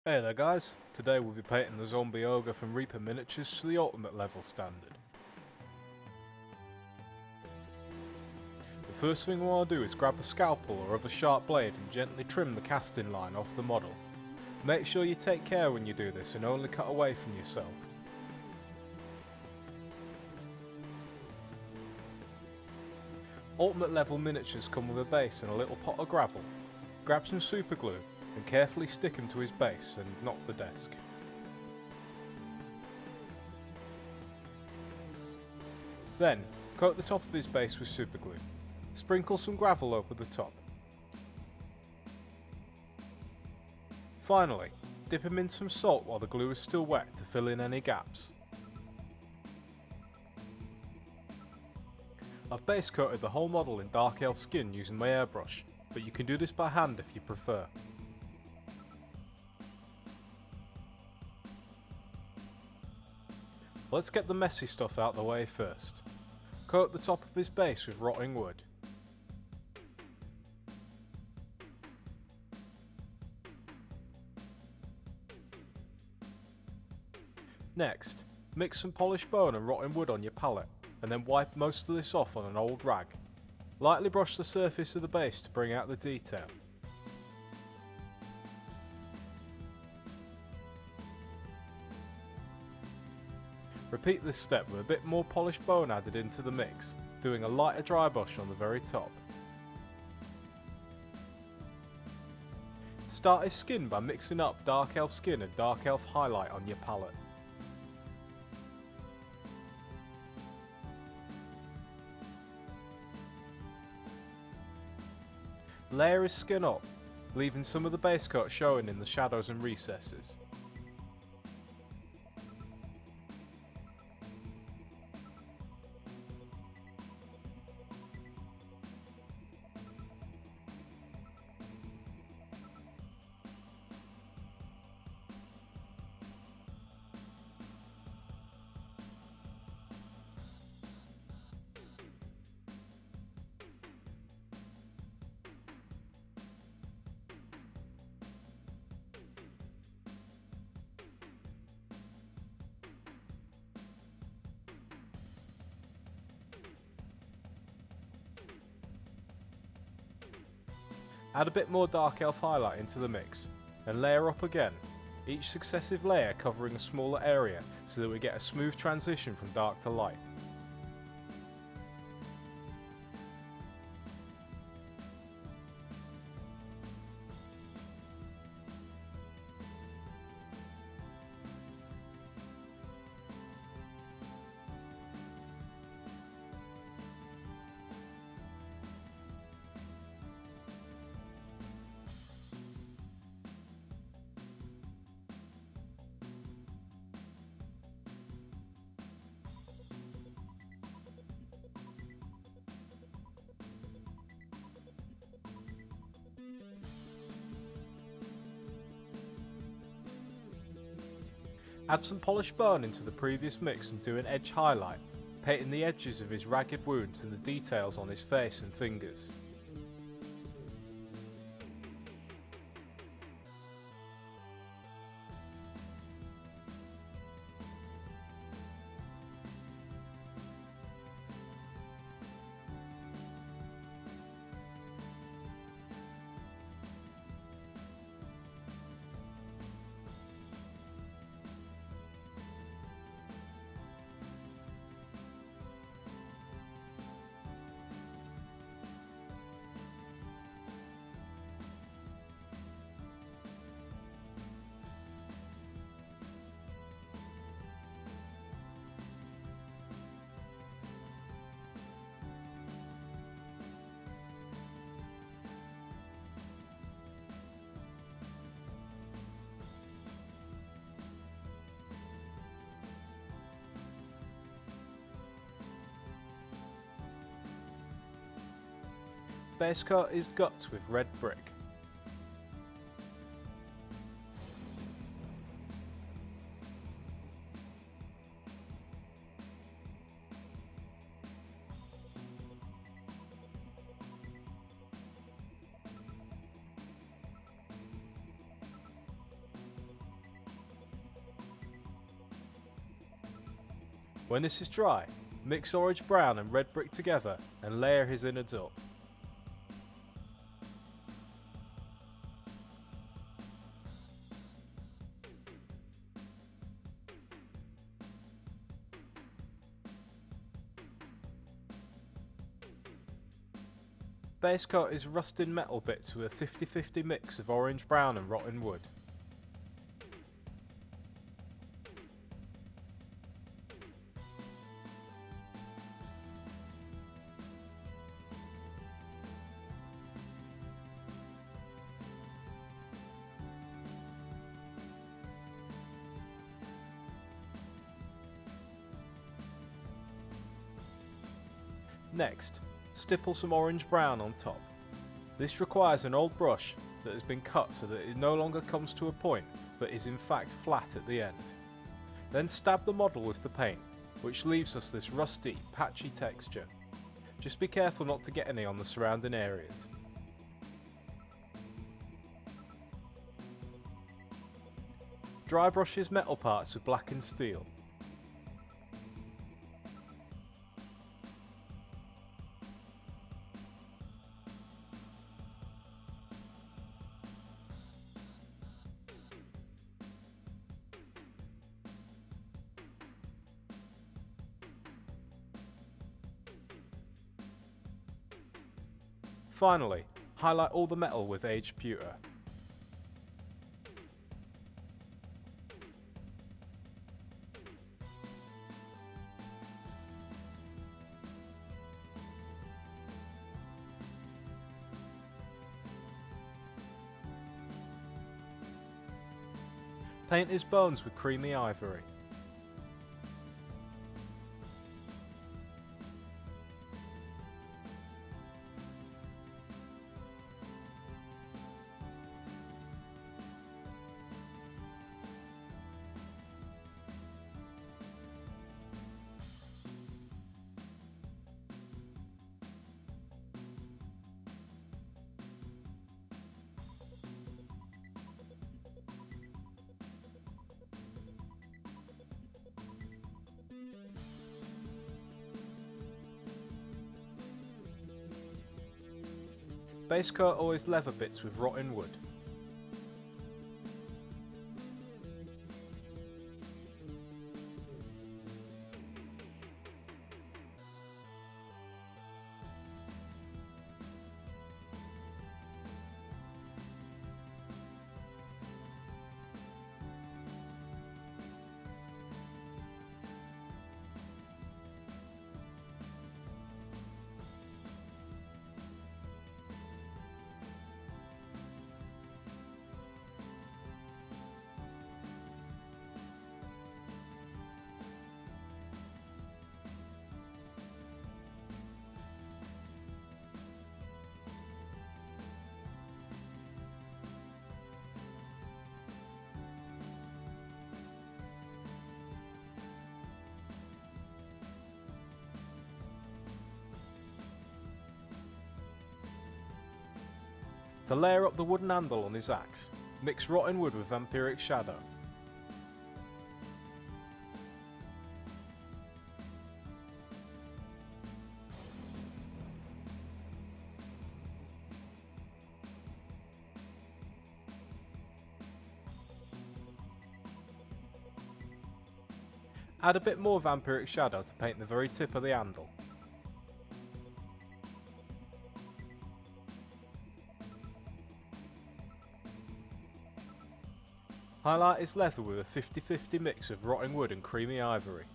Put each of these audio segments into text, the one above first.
Hey there guys, today we'll be painting the Zombie Ogre from Reaper Miniatures to the ultimate level standard. The first thing we want to do is grab a scalpel or other sharp blade and gently trim the casting line off the model. Make sure you take care when you do this and only cut away from yourself. Ultimate level miniatures come with a base and a little pot of gravel. Grab some super glue and carefully stick him to his base and not the desk. Then, coat the top of his base with super glue. Sprinkle some gravel over the top. Finally, dip him in some salt while the glue is still wet to fill in any gaps. I've base coated the whole model in dark elf skin using my airbrush, but you can do this by hand if you prefer. Let's get the messy stuff out the way first. Coat the top of his base with rotting wood. Next, mix some polished bone and rotting wood on your palette, and then wipe most of this off on an old rag. Lightly brush the surface of the base to bring out the detail. Repeat this step with a bit more polished bone added into the mix, doing a lighter Drybrush on the very top. Start his skin by mixing up dark elf skin and dark elf highlight on your palette. Layer his skin up, leaving some of the base coat showing in the shadows and recesses. Add a bit more dark elf highlight into the mix, and layer up again, each successive layer covering a smaller area so that we get a smooth transition from dark to light. Add some polished bone into the previous mix and do an edge highlight, painting the edges of his ragged wounds and the details on his face and fingers. Basecoat his guts with red brick. When this is dry, mix orange brown and red brick together and layer his innards up. Basecoat is rusted metal bits with a 50-50 mix of orange brown and rotten wood. Next, stipple some orange brown on top. This requires an old brush that has been cut so that it no longer comes to a point but is in fact flat at the end. Then stab the model with the paint, which leaves us this rusty, patchy texture. Just be careful not to get any on the surrounding areas. Drybrush his metal parts with blackened steel. Finally, highlight all the metal with aged pewter. Paint his bones with creamy ivory. Basecoat all his leather bits with rotten wood. To layer up the wooden handle on his axe, mix rotten wood with Vampiric shadow. Add a bit more Vampiric shadow to paint the very tip of the handle. Highlight his leather with a 50-50 mix of rotting wood and creamy ivory.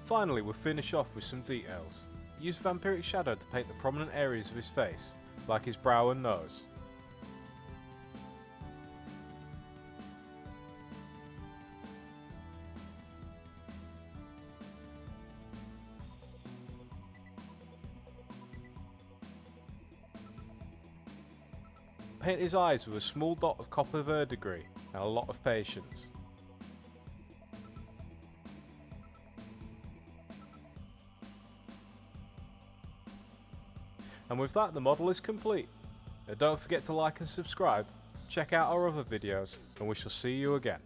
Finally, we'll finish off with some details. Use Vampiric shadow to paint the prominent areas of his face, like his brow and nose. Paint his eyes with a small dot of copper verdigris and a lot of patience. And with that, the model is complete. Now don't forget to like and subscribe, check out our other videos, and we shall see you again.